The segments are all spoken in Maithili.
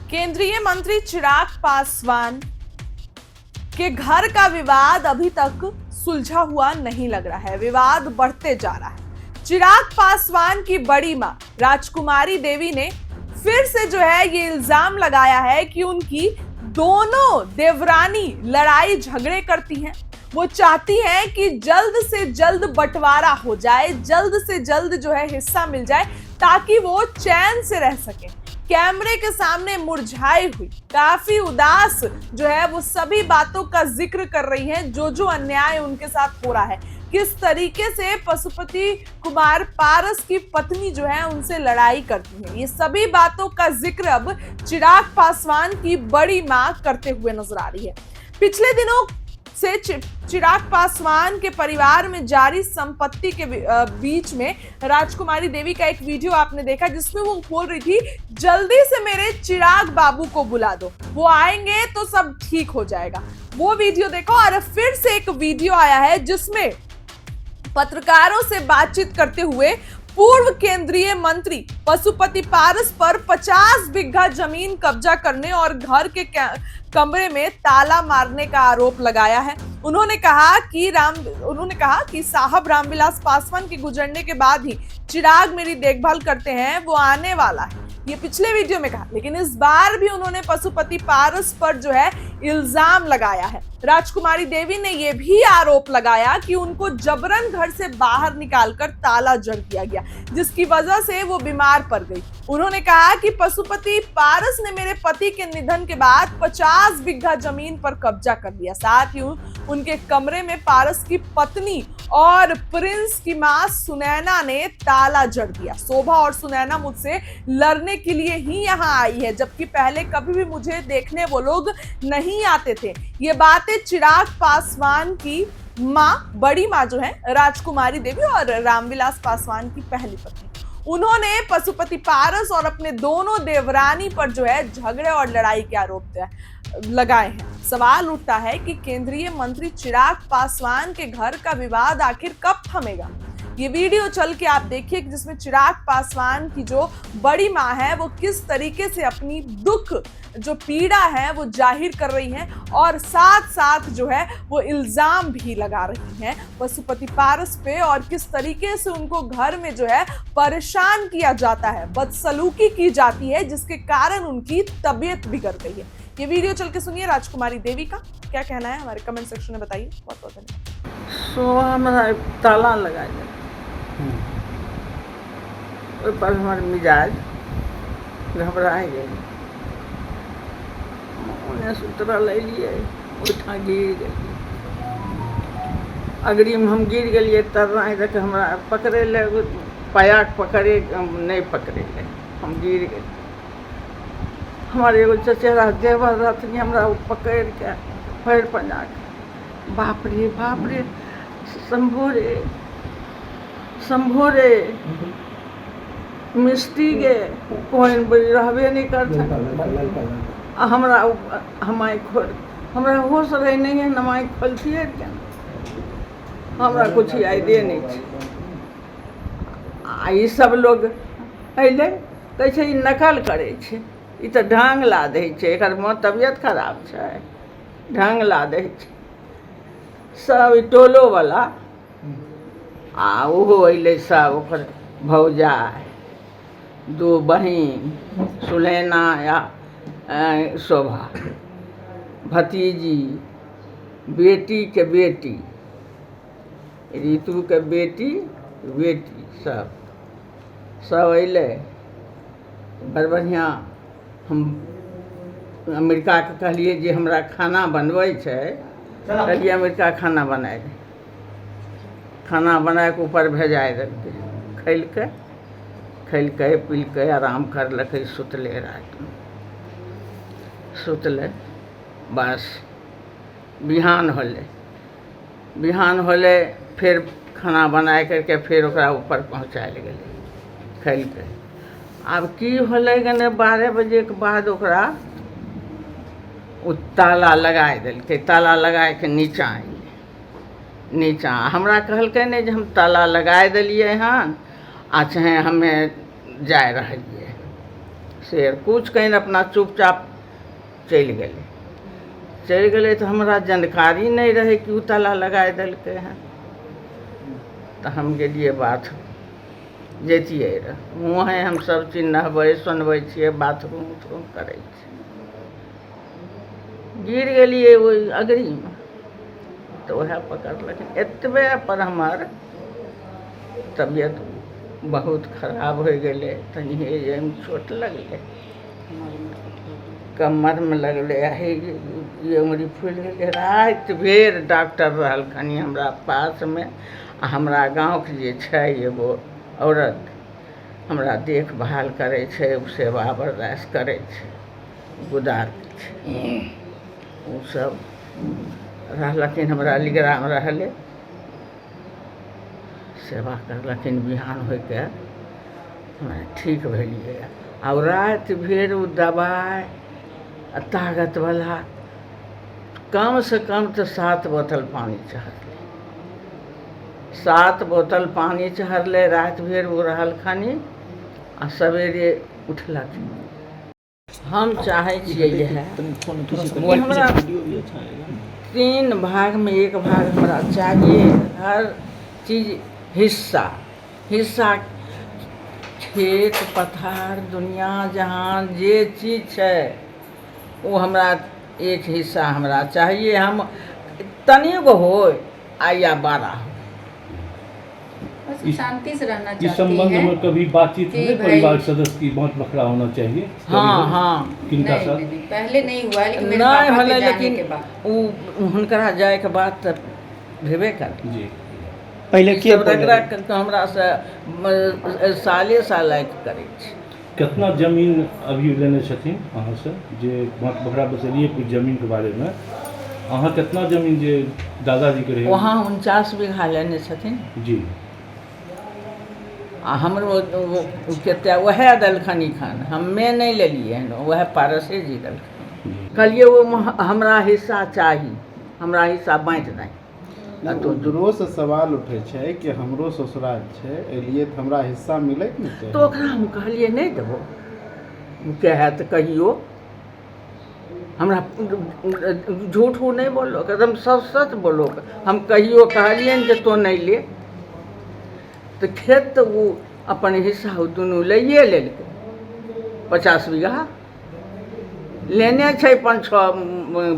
केंद्रीय मंत्री चिराग पासवान के घर का विवाद अभी तक सुलझा हुआ नहीं लग रहा है। विवाद बढ़ते जा रहा है। चिराग पासवान की बड़ी मां राजकुमारी देवी ने फिर से जो है ये इल्जाम लगाया है कि उनकी दोनों देवरानी लड़ाई झगड़े करती हैं। वो चाहती हैं कि जल्द से जल्द बंटवारा हो जाए, जल्द से जल्द जो है हिस्सा मिल जाए ताकि वो चैन से रह सके। कैमरे के सामने मुरझाई हुई, काफी उदास जो है वो सभी बातों का जिक्र कर रही हैं, जो अन्याय उनके साथ हो रहा है, किस तरीके से पशुपति कुमार पारस की पत्नी जो है उनसे लड़ाई करती है। ये सभी बातों का जिक्र अब चिराग पासवान की बड़ी मां करते हुए नजर आ रही है। पिछले दिनों से चिराग पासवान के परिवार में जारी संपत्ति के बीच में राजकुमारी देवी का एक वीडियो आपने देखा जिसमें वो बोल रही थी, जल्दी से मेरे चिराग बाबू को बुला दो, वो आएंगे तो सब ठीक हो जाएगा। वो वीडियो देखो। और फिर से एक वीडियो आया है जिसमें पत्रकारों से बातचीत करते हुए पूर्व केंद्रीय मंत्री पशुपति पारस पर 50 बिघा जमीन कब्जा करने और घर के कमरे में ताला मारने का आरोप लगाया है। उन्होंने कहा कि साहब रामविलास पासवान के गुजरने के बाद ही चिराग मेरी देखभाल करते हैं, वो आने वाला है। ये पिछले वीडियो में कहा, लेकिन इस बार भी उन्होंने पशुपति पारस पर जो है इल्जाम लगाया है। राजकुमारी देवी ने यह भी आरोप लगाया कि उनको जबरन घर से बाहर निकालकर ताला जड़ दिया गया, जिसकी वजह से वो बीमार पड़ गई। उन्होंने कहा कि पशुपति पारस ने मेरे पति के निधन के बाद 50 बिघा जमीन पर कब्जा कर लिया। साथ ही उनके कमरे में पारस की पत्नी और प्रिंस की मां सुनैना ने ताला जड़ दिया। शोभा और सुनैना मुझसे लड़ने के लिए ही यहाँ आई है, जबकि पहले कभी भी मुझे देखने वो लोग नहीं आते थे। ये बातें चिराग पासवान की मां, बड़ी मां जो है राजकुमारी देवी और रामविलास पासवान की पहली पत्नी, उन्होंने पशुपति पारस और अपने दोनों देवरानी पर जो है झगड़े और लड़ाई के आरोप लगाए हैं। सवाल उठता है कि केंद्रीय मंत्री चिराग पासवान के घर का विवाद आखिर कब थमेगा। ये वीडियो चल के आप देखिए जिसमें चिराग पासवान की जो बड़ी मां है वो किस तरीके से अपनी दुख, जो पीड़ा है वो जाहिर कर रही हैं और साथ साथ जो है वो इल्जाम भी लगा रही हैं पशुपति पारस पे, और किस तरीके से उनको घर में जो है परेशान किया जाता है, बदसलूकी की जाती है, जिसके कारण उनकी तबीयत बिगड़ गई है। ये वीडियो चल के सुनिए राजकुमारी देवी का क्या कहना है, हमारे कमेंट सेक्शन में बताइए। बहुत बहुत धन्यवाद। सो हमारा ताला लगाए पर हमारे मिजाज घबराए गए, उन्हें सूत्रा ले लिए, उठा गिर गई। अगड़ी में हम गिर गए तर रहे तक हमारा पकड़े ले, पाया पकड़े नहीं पकड़े ले, हम गिर गए। हमारे एगो चचेरा देवर रहती, हमारा पकड़ के पैर पजा के, बाप रे शंभो रे मिस्टी गे कोई रहबे नहीं करता। हमरा होश रहे नहीं है, नमाई खोलतिए क्या, हमरा कुछ आइडिया नहीं है। ई सब लोग अइले कहै छै ई नकल करै छै, ई तऽ ढंग ला दै छै, एकर मोन तबियत खराब छै, ढंग ला दै छै सब ई टोलोवला। आ ओहो अइले सब, ओकर भौजाइ, दो बहिन सुनैना या शोभा, भतीजी, बेटी के बेटी, ऋतु के बेटी सब अइले। बड़ बढ़िआँ हम अमेरिका के कहलिए जे हमरा खाना बनबै छै, कहलिए अमेरिका खाना बनाए दे, खाना बनाए के ऊपर भेजाए देलकै, खैलकै पिलकै आराम करलकै, सुतले राति में, सुतले। बस बिहान होले फिर खाना बनाए करके फिर ओकरा ऊपर पहुँचायल गेलै, खैलकै। आब की होलै गने 12 बजे के बाद ओकरा ताला लगाए देलकै, ताला लगाए के नीचाँ हमरा कहलकै नहीं जे हम ताला लगाए देलिए हन, आ चाहे हमे जाए रहिए। शेर कुछ कहीं अपना चुपचाप चलि गेलै तो हमरा जानकारी नहीं रहे कि उ ताला लगाए देलकै हैं। तो हम गेलिए बाथरूम जैतिए रह वहाँ हम सब चीज नहबै सुनबै छियै बाथरूम उथरूम करै छियै। गिर गेलिए ओहि अगरी में तो वह पकड़लखिन। एतबे पर हमार तबियत बहुत खराब हो गए। तनि में चोट लगले कमर में लगले ये उंगली फूल गए। रात भर डॉक्टर रहलखिन हमरा पास में। आ हमरा गाँव के जे छै एगो औरत हमरा देखभाल करे छै, सेवा बर्दाश्त करे छै, गुदार छै। उ सब रहलखिन हमरा लिगरा में रहले, सेवा करलखिन। बिहान होके हमरा ठीक भेलिए। और रात भर उ दवाई ताकत वाला कम से कम तो 7 बोतल पानी चढ़ले। 7 बोतल पानी चढ़ले रात भर वो रहलखिन। आ सवेरे उठलखिन। हम चाहे छियै यह हमरा 3 भाग में 1 भाग हमरा चाहिए। हर चीज हिस्सा खेत पथार दुनिया जहान जे चीज है वो हमरा एक हिस्सा हमरा चाहिए। हम तनिगो हो या 12 हो, बस शांति से रहना चाहती इस संबंध है में कभी बातचीत कि हुई भाई- परिवार सदस्य की बाँट बखरा होना चाहिए? हाँ किनका नहीं, साथ? नहीं, पहले नहीं हुआ है, लेकिन मेरे नहीं पापा भले के जाने लेकिन के बाद उ हुनकरा जाए के बाद तब भेबे कर। जी पहले के हमरा से साले साल करे छै। कितना जमीन अभी लेने छथिन अहाँ से जे बाँट बखरा बतेलिए कुछ जमीन के बारे में? अहाँ कितना जमीन जे दादाजी के रहे? वहाँ 49 बीघा लेने छथिन। जी आ हमरो कते वह देलखिन खान, हमे नहीं लेलिए वह पारसे जी देलखिन। जी कहलिए वो हमरा हिस्सा चाही, हमरा हिस्सा बाँट नहीं। तो दूरो से सवाल उठे छै कि हमरो ससुराल छै एलिए तो हमरा हिस्सा मिले ने चाहिए। तो ओकरा हम कहलिए नहीं देबो, कहे तो कहियो। हमरा झूठ नहीं बोलो, एकदम सच बोलो। हम कहियो कहलिए जे तो नहीं ले तो खेत तो वो अपन हिस्सा दुनू लइए लेलकै। 50 बीघा लेने छै 5-6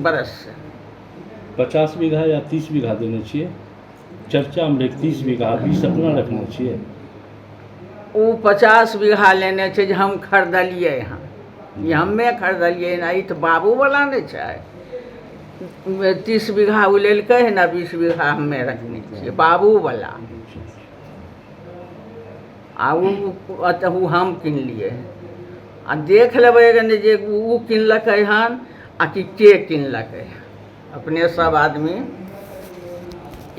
बरस से। 50 बीघा या 30 बीघा देने छिए? चर्चा में रख 30 बीघा 20 अपना रखने छिए? वो 50 बीघा लेने छै जे हम खरीदलिए यहाँ, ये हमे खरीदलिए ना। ई तो बाबू वाला नहीं छै। 30 बीघा वो लेलकै है ना, 20 बीघा हमे रखने छिए बाबू वाला। आ वो हम किनलिए। आ देख लेबै जे वो किनलकै हन आ कि के किनलकै। अपने सब आदमी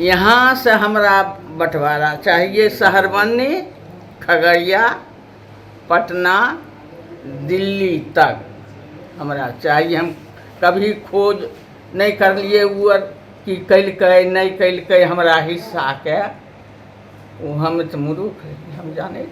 यहाँ से हमरा बंटवारा चाहिए। शहरबन्नी, खगड़िया, पटना, दिल्ली तक हमरा चाहिए। हम कभी खोज नहीं कर लिए वो कि कैलकै नहीं कैलकै हमरा हिस्सा के। वो हम तो मूर्ख है, हम जाने।